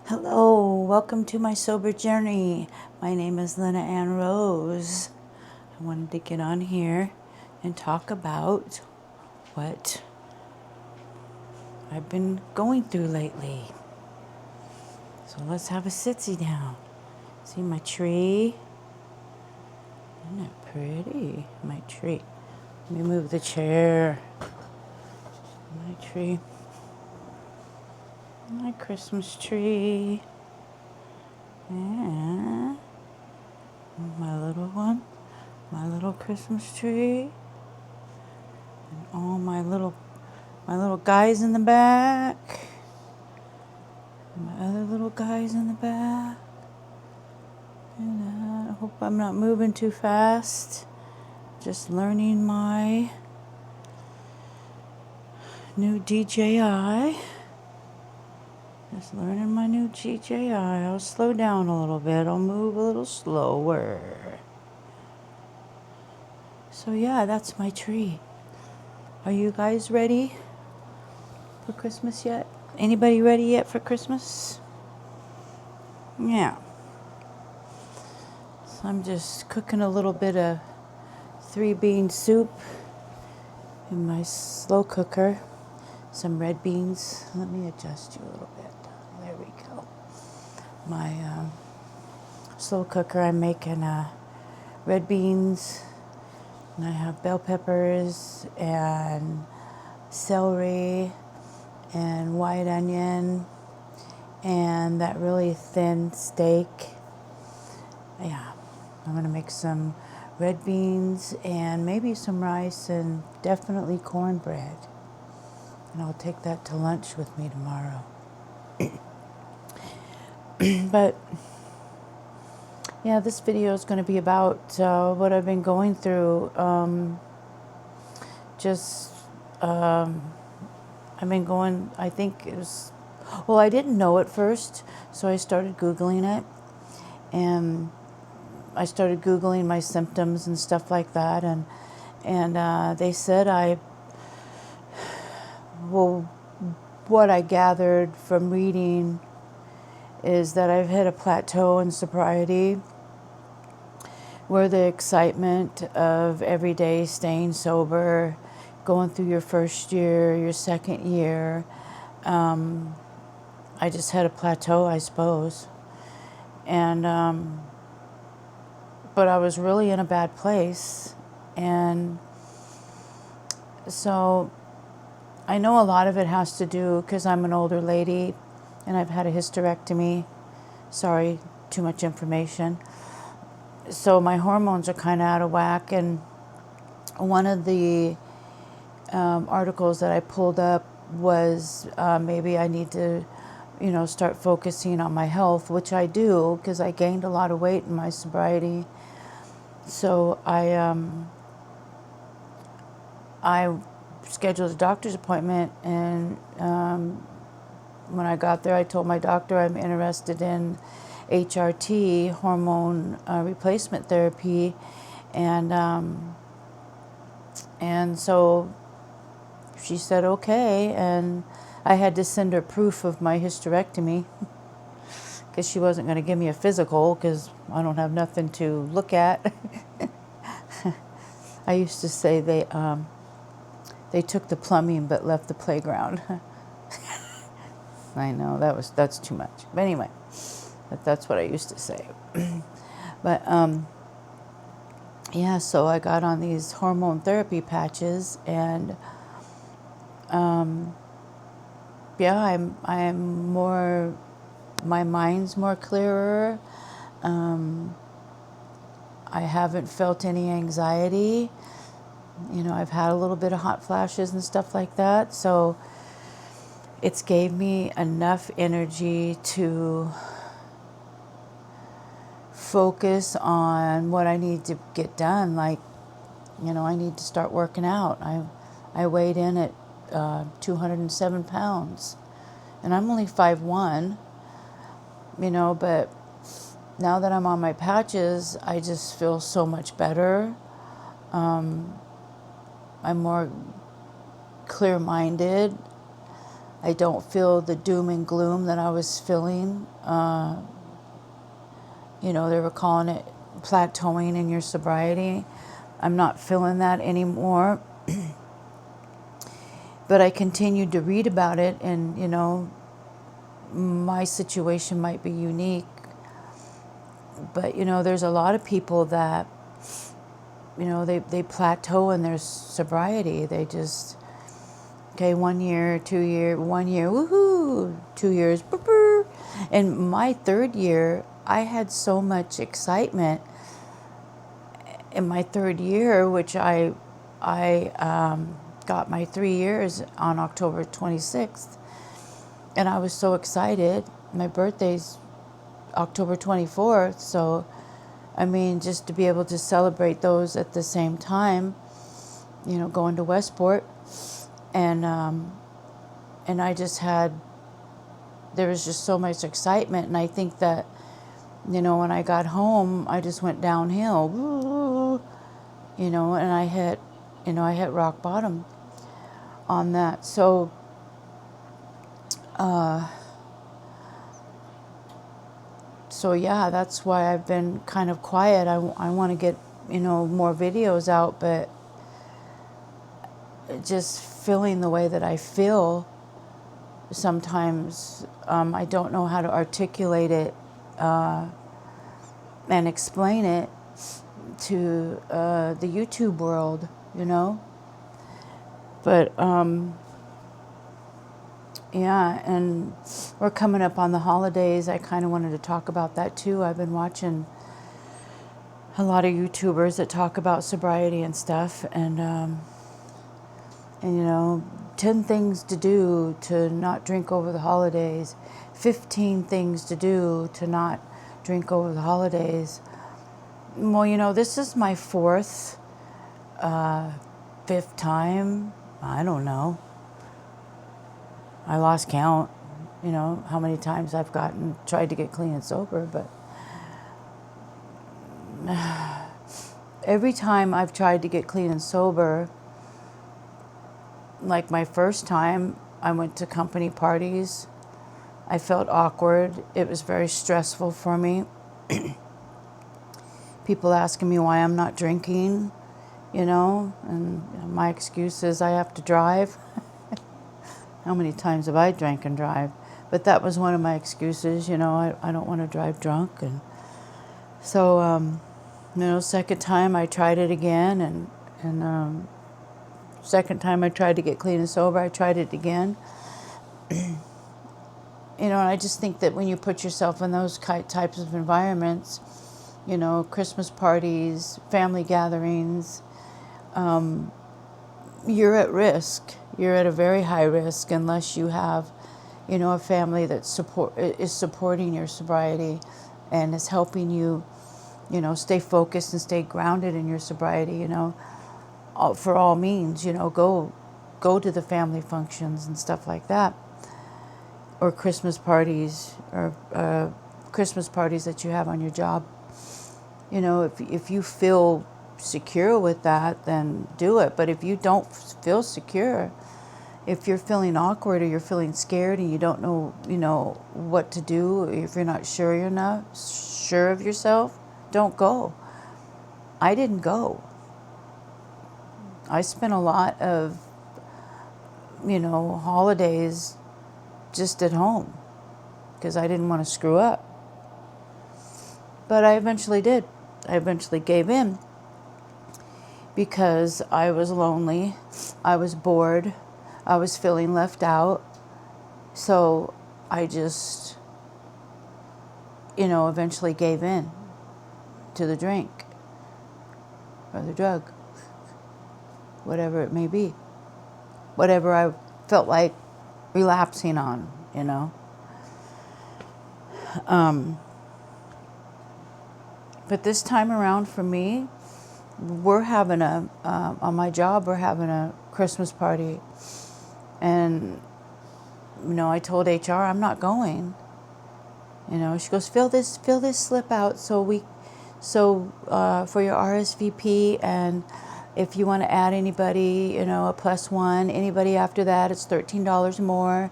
Hello, welcome to my sober journey. My name is Lena Ann Rose. I wanted to get on here and talk about what I've been going through lately. So let's have a sitsy down. See my tree? Isn't that pretty? My tree. Let me move the chair. My tree. My Christmas tree. And my little one. My little Christmas tree. And all my little guys in the back. And my other little guys in the back. And I hope I'm not moving too fast. Just learning my new DJI. Just learning my new DJI. I'll slow down a little bit. I'll move a little slower. So yeah, that's my tree. Are you guys ready for Christmas yet? Anybody ready yet for Christmas? Yeah. So I'm just cooking a little bit of 3-bean soup in my slow cooker. Some red beans. Let me adjust you a little bit. There we go. My slow cooker, I'm making red beans, and I have bell peppers and celery and white onion and that really thin steak. Yeah, I'm gonna make some red beans and maybe some rice and definitely cornbread. And I'll take that to lunch with me tomorrow. But yeah, this video is going to be about what I've been going through. I've been going, I think it was, well, I didn't know at first, so I started Googling it. And I started Googling my symptoms and stuff like that. And they said what I gathered from reading is that I've hit a plateau in sobriety where the excitement of every day staying sober, going through your first year, your second year, I just hit a plateau, I suppose. And but I was really in a bad place. And so I know a lot of it has to do because I'm an older lady and I've had a hysterectomy. Sorry, too much information. So my hormones are kind of out of whack. And one of the articles that I pulled up was maybe I need to, start focusing on my health, which I do because I gained a lot of weight in my sobriety. So I scheduled a doctor's appointment, and when I got there, I told my doctor I'm interested in HRT, hormone replacement therapy, and so she said okay, and I had to send her proof of my hysterectomy because she wasn't going to give me a physical because I don't have nothing to look at. I used to say they took the plumbing but left the playground. I know that's too much. But anyway, that's what I used to say. But yeah, so I got on these hormone therapy patches, and yeah, I'm more, my mind's more clearer. I haven't felt any anxiety. I've had a little bit of hot flashes and stuff like that. So it's gave me enough energy to focus on what I need to get done. Like, I need to start working out. I weighed in at 207 pounds, and I'm only 5'1", but now that I'm on my patches, I just feel so much better. I'm more clear-minded. I don't feel the doom and gloom that I was feeling. You know, they were calling it plateauing in your sobriety. I'm not feeling that anymore. But I continued to read about it, and, you know, my situation might be unique. But, you know, there's a lot of people that, you know, they plateau in their sobriety. They just, okay, 1 year, 2 year, 1 year, woohoo, 2 years, boop. And my third year, I had so much excitement in my third year, which I got my 3 years on October 26th. And I was so excited. My birthday's October 24th. So, I mean, just to be able to celebrate those at the same time, you know, going to Westport. And I just had, there was just so much excitement. And I think that, you know, when I got home, I just went downhill, you know, and I hit rock bottom on that. So, yeah, that's why I've been kind of quiet. I want to get, you know, more videos out, but just feeling the way that I feel, sometimes I don't know how to articulate it and explain it to the YouTube world, you know. But yeah, and we're coming up on the holidays. I kind of wanted to talk about that too. I've been watching a lot of YouTubers that talk about sobriety and stuff, and you know, 10 things to do to not drink over the holidays, 15 things to do to not drink over the holidays. Well, you know, this is my fourth, fifth time. I don't know. I lost count, you know, how many times I've tried to get clean and sober, but every time I've tried to get clean and sober, like my first time, I went to company parties. I felt awkward. It was very stressful for me. People asking me why I'm not drinking, you know, and my excuse is I have to drive. How many times have I drank and drive? But that was one of my excuses, you know, I don't want to drive drunk. And so, you know, second time I tried it again, and second time I tried to get clean and sober, I tried it again. You know, and I just think that when you put yourself in those types of environments, you know, Christmas parties, family gatherings, you're at risk. You're at a very high risk unless you have, you know, a family that is supporting your sobriety and is helping you, you know, stay focused and stay grounded in your sobriety. You know, for all means, you know, go to the family functions and stuff like that, or Christmas parties, or Christmas parties that you have on your job. You know, if you feel secure with that, then do it. But if you don't feel secure, if you're feeling awkward or you're feeling scared and you don't know, you know, what to do, if you're not sure of yourself, don't go. I didn't go. I spent a lot of, you know, holidays just at home because I didn't want to screw up. But I eventually did. I eventually gave in because I was lonely, I was bored, I was feeling left out. So I just, you know, eventually gave in to the drink or the drug, whatever it may be, whatever I felt like relapsing on, you know. But this time around for me, we're having on my job, we're having a Christmas party. And, you know, I told HR, I'm not going. You know, she goes, fill this slip out for your RSVP, and If you want to add anybody, you know, a +1, anybody after that, it's $13 more.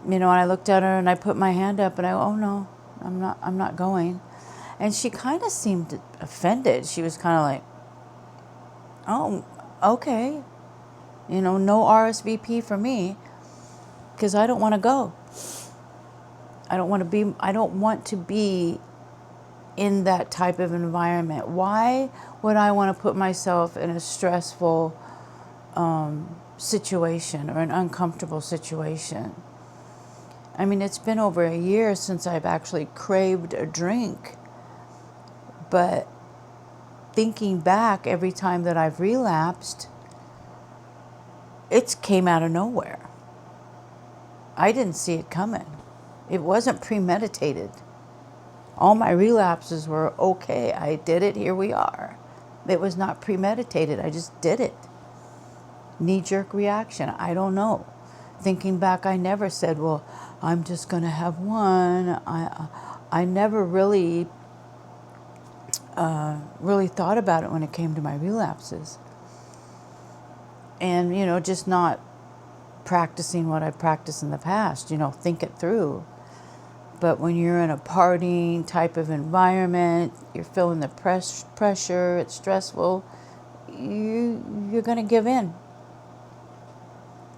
You know, and I looked at her and I put my hand up and I go, oh no, I'm not going. And she kind of seemed offended. She was kind of like, oh, okay. You know, no RSVP for me because I don't want to go. I don't want to be in that type of environment. Why would I want to put myself in a stressful situation or an uncomfortable situation? I mean, it's been over a year since I've actually craved a drink, but thinking back every time that I've relapsed, it came out of nowhere. I didn't see it coming. It wasn't premeditated. All my relapses were okay. I did it. Here we are. It was not premeditated. I just did it. Knee-jerk reaction. I don't know. Thinking back, I never said, well, I'm just going to have one. I never really thought about it when it came to my relapses. And, you know, just not practicing what I practiced in the past, you know, think it through. But when you're in a partying type of environment, you're feeling the pressure, it's stressful, you're going to give in.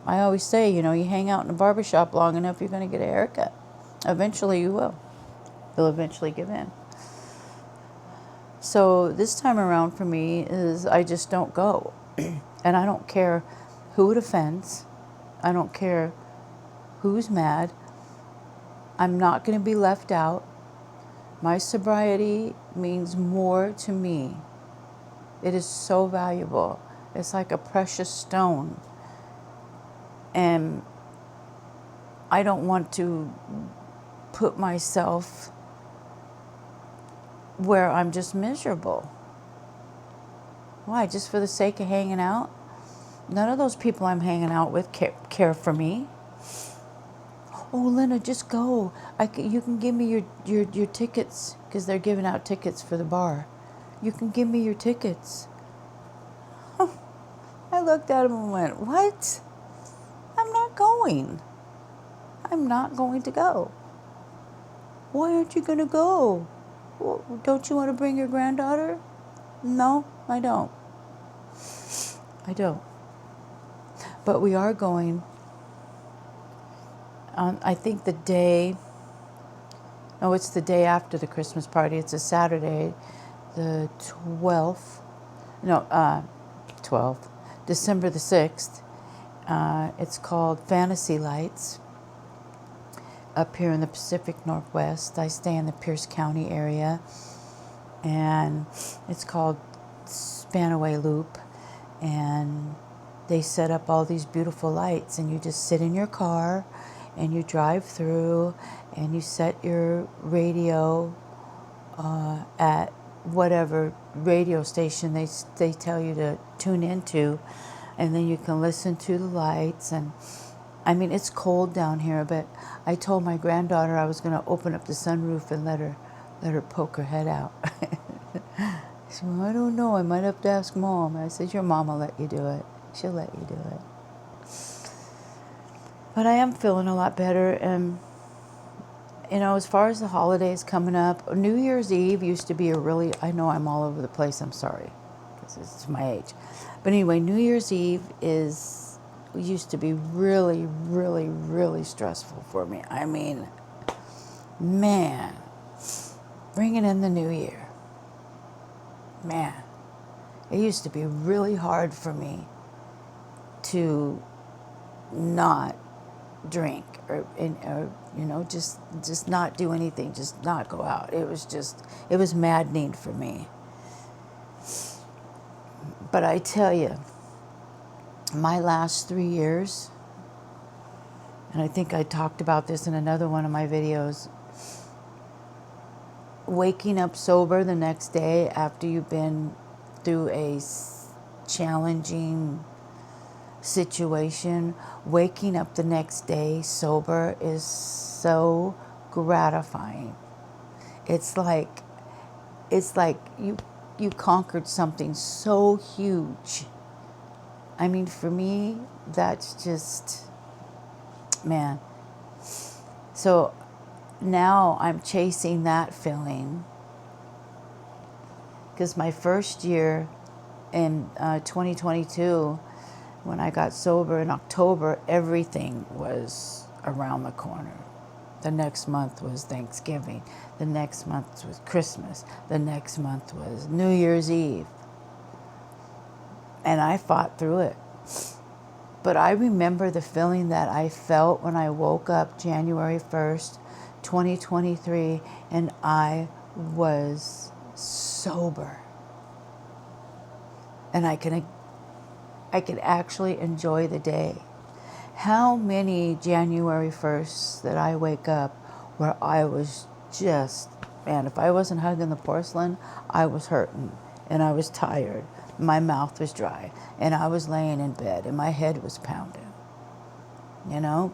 I always say, you know, you hang out in a barbershop long enough, you're going to get a haircut. Eventually you will. You'll eventually give in. So this time around for me is I just don't go. And I don't care who it offends. I don't care who's mad. I'm not going to be left out. My sobriety means more to me. It is so valuable. It's like a precious stone. And I don't want to put myself where I'm just miserable. Why? Just for the sake of hanging out? None of those people I'm hanging out with care for me. Oh, Lena, just go. You can give me your tickets because they're giving out tickets for the bar. You can give me your tickets. I looked at him and went, what? I'm not going. I'm not going to go. Why aren't you going to go? Well, don't you want to bring your granddaughter? No, I don't. I don't. But we are going on, I think it's the day after the Christmas party. It's a Saturday, the 12th. 12th. December the 6th. It's called Fantasy Lights. Up here in the Pacific Northwest. I stay in the Pierce County area. And it's called Spanaway Loop. And they set up all these beautiful lights. And you just sit in your car and you drive through and you set your radio at whatever radio station they tell you to tune into. And then you can listen to the lights. And I mean, it's cold down here, but I told my granddaughter I was going to open up the sunroof and let her poke her head out. She said, well, I don't know. I might have to ask Mom. I said, your mom will let you do it. She'll let you do it. But I am feeling a lot better. And, you know, as far as the holidays coming up, New Year's Eve used to be I know I'm all over the place. I'm sorry. Because it's my age. But anyway, New Year's Eve used to be really, really, really stressful for me. I mean, man, bringing in the new year. Man, it used to be really hard for me to not drink or you know, just not do anything, just not go out. It was maddening for me. But I tell you, my last 3 years, and I think I talked about this in another one of my videos, waking up sober the next day after you've been through a challenging situation, waking up the next day sober is so gratifying. It's like you conquered something so huge. I mean, for me, that's just, man. So now I'm chasing that feeling, because my first year in 2022, when I got sober in October, everything was around the corner. The next month was Thanksgiving. The next month was Christmas. The next month was New Year's Eve. And I fought through it. But I remember the feeling that I felt when I woke up January 1st, 2023, and I was sober. And I could actually enjoy the day. How many January 1st that I wake up where I was just, man, if I wasn't hugging the porcelain, I was hurting and I was tired. My mouth was dry and I was laying in bed and my head was pounding, you know?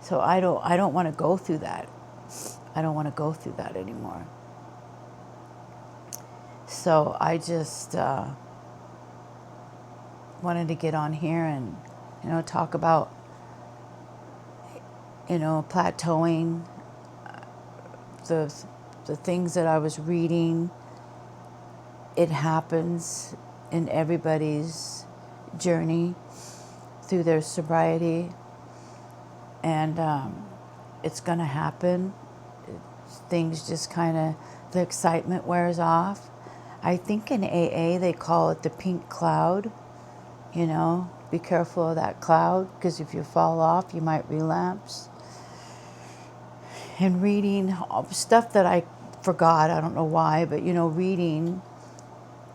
So I don't want to go through that. I don't want to go through that anymore. So I just wanted to get on here and, talk about, plateauing, the things that I was reading. It happens in everybody's journey through their sobriety, and it's going to happen. Things just kind of, the excitement wears off. I think in AA they call it the pink cloud. Be careful of that cloud, because if you fall off, you might relapse. And reading stuff that I forgot, I don't know why, but, reading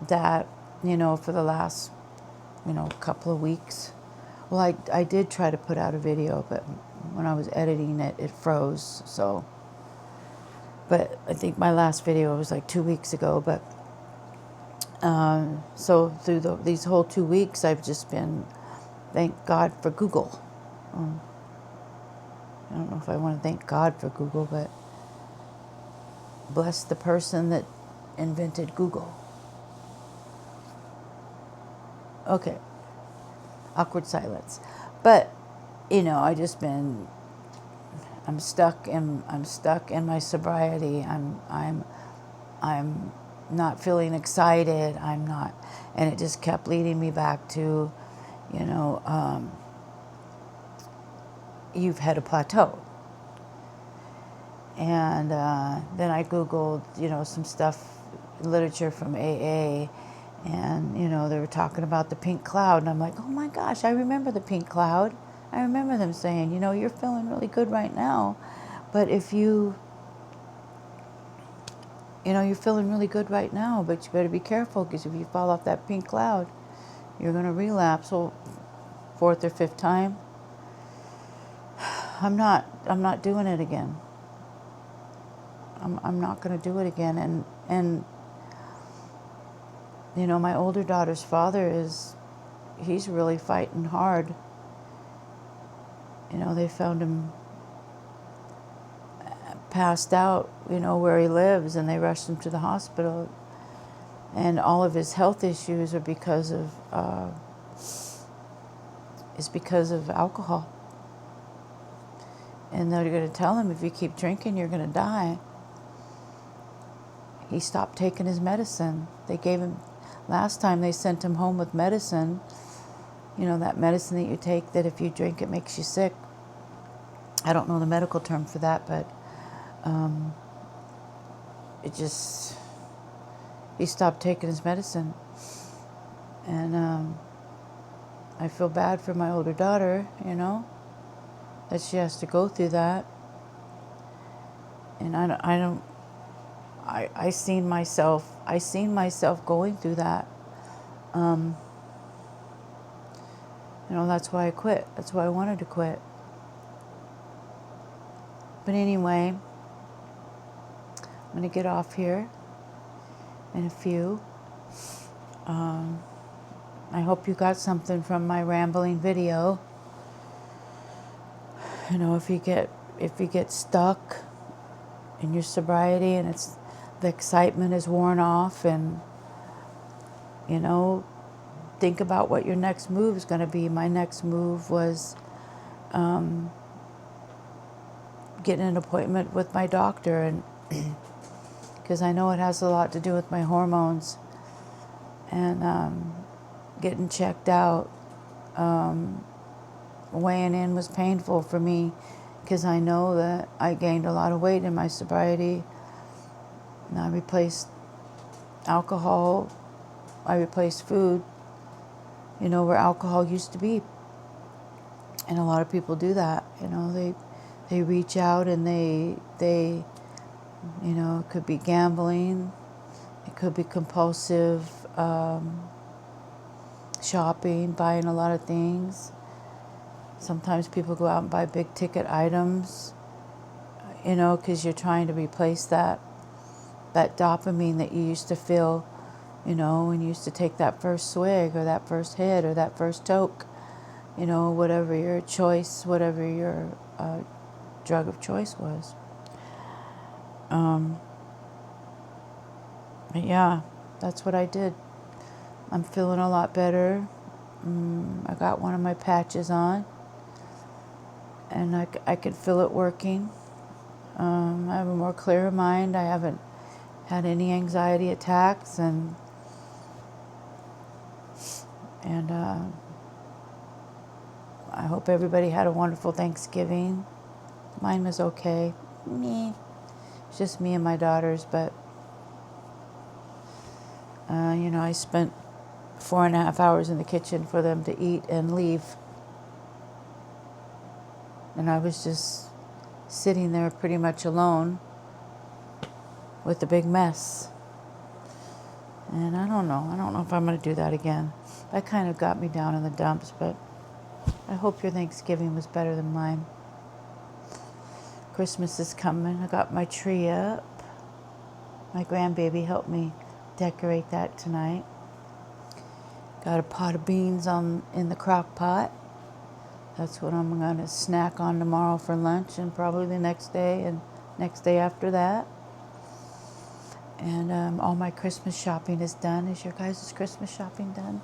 that, for the last, couple of weeks. Well, I did try to put out a video, but when I was editing it, it froze, so. But I think my last video was like 2 weeks ago, but so through these whole 2 weeks, I've just been, thank God for Google. I don't know if I want to thank God for Google, but bless the person that invented Google. Okay, awkward silence. But I just been, I'm stuck in my sobriety. I'm not feeling excited. I'm not, and it just kept leading me back to, you've hit a plateau. And then I Googled, some stuff, literature from AA, and, they were talking about the pink cloud. And I'm like, oh my gosh, I remember the pink cloud. I remember them saying, you're feeling really good right now, but if you're feeling really good right now, but you better be careful, because if you fall off that pink cloud, you're going to relapse. So, fourth or fifth time, I'm not doing it again. I'm not going to do it again. And my older daughter's father he's really fighting hard. They found him passed out, where he lives, and they rushed him to the hospital. And all of his health issues are because of alcohol. And they're going to tell him, if you keep drinking, you're going to die. He stopped taking his medicine. They gave him, last time they sent him home with medicine, that medicine that you take that if you drink it makes you sick. I don't know the medical term for that, but he stopped taking his medicine. And I feel bad for my older daughter, that she has to go through that. And I seen myself going through that. That's why I quit. That's why I wanted to quit. But anyway, I'm going to get off here in a few. I hope you got something from my rambling video. If you get stuck in your sobriety and it's the excitement is worn off, and, you know, think about what your next move is going to be. My next move was getting an appointment with my doctor, and because I know it has a lot to do with my hormones, and getting checked out. Weighing in was painful for me because I know that I gained a lot of weight in my sobriety, and I replaced alcohol, I replaced food, you know, where alcohol used to be. And a lot of people do that, you know, they reach out and they you know, it could be gambling, it could be compulsive shopping, buying a lot of things. Sometimes people go out and buy big ticket items, you know, because you're trying to replace that dopamine that you used to feel, you know, when you used to take that first swig or that first hit or that first toke, you know, whatever your choice, whatever your drug of choice was. But yeah, that's what I did. I'm feeling a lot better. I got one of my patches on, and I can feel it working. I have a more clearer mind. I haven't had any anxiety attacks, and I hope everybody had a wonderful Thanksgiving. Mine was okay. It's just me and my daughters, but you know, I spent 4.5 hours in the kitchen for them to eat and leave, and I was just sitting there pretty much alone with a big mess. And I don't know if I'm going to do that again. That kind of got me down in the dumps, but I hope your Thanksgiving was better than mine. Christmas is coming. I got my tree up. My grandbaby helped me decorate that tonight. Got a pot of beans in the crock pot. That's what I'm going to snack on tomorrow for lunch, and probably the next day and next day after that. And all my Christmas shopping is done. Is your guys' Christmas shopping done?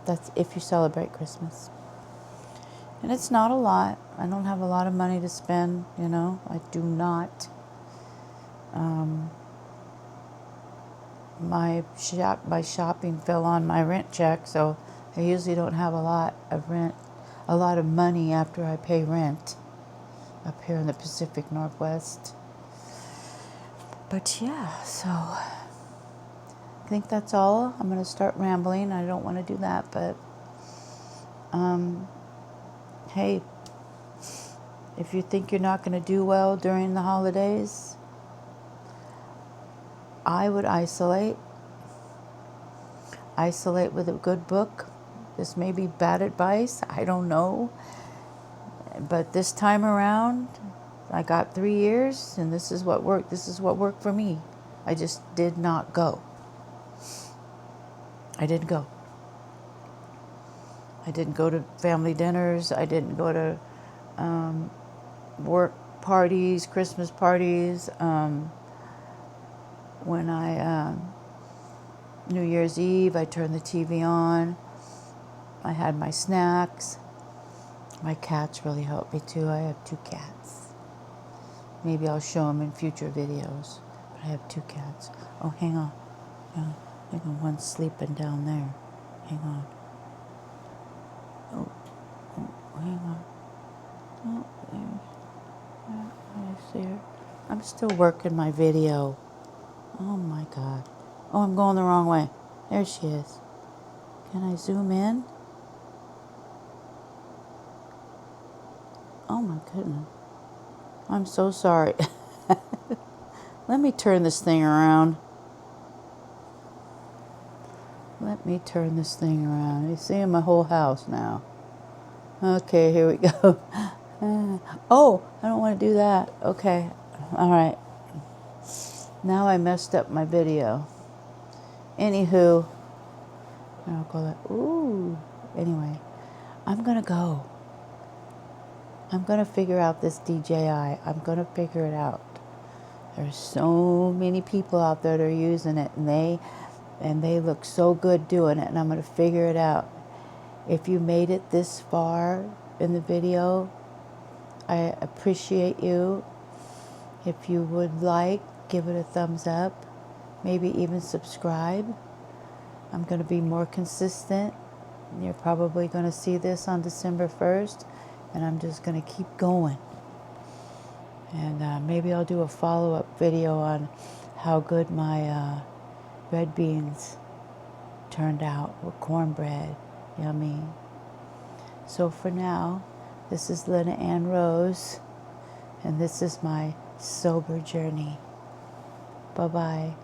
That's if you celebrate Christmas. And it's not a lot. I don't have a lot of money to spend, you know. I do not. My shopping fell on my rent check, so I usually don't have a lot of money after I pay rent up here in the Pacific Northwest. But yeah, so I think that's all. I'm going to start rambling. I don't want to do that, but hey, if you think you're not going to do well during the holidays, I would isolate with a good book. This may be bad advice, I don't know. But this time around, I got 3 years, and this is what worked. This is what worked for me. I just did not go. I didn't go. I didn't go to family dinners. I didn't go to work parties, Christmas parties. When New Year's Eve, I turned the TV on. I had my snacks. My cats really helped me too. I have 2 cats. Maybe I'll show them in future videos. But I have 2 cats. Oh, hang on. Yeah, I think one's sleeping down there. Hang on. Oh, hang on. Oh, I see her. I'm still working my video. Oh my God. Oh, I'm going the wrong way. There she is. Can I zoom in? Oh my goodness. I'm so sorry. Let me turn this thing around. You see my whole house now. Okay, here we go. Oh, I don't want to do that. Okay. All right. Now I messed up my video. Anywho, I'll call it. Ooh. Anyway, I'm going to go. I'm going to figure out this DJI. I'm going to figure it out. There's so many people out there that are using it, and they look so good doing it, and I'm going to figure it out. If you made it this far in the video, I appreciate you. If you would like, give it a thumbs up, maybe even subscribe. I'm going to be more consistent. You're probably going to see this on December 1st, and I'm just going to keep going. And maybe I'll do a follow-up video on how good my red beans turned out with cornbread. Yummy. So for now, this is Lena Ann Rose, and this is my sober journey. Bye-bye.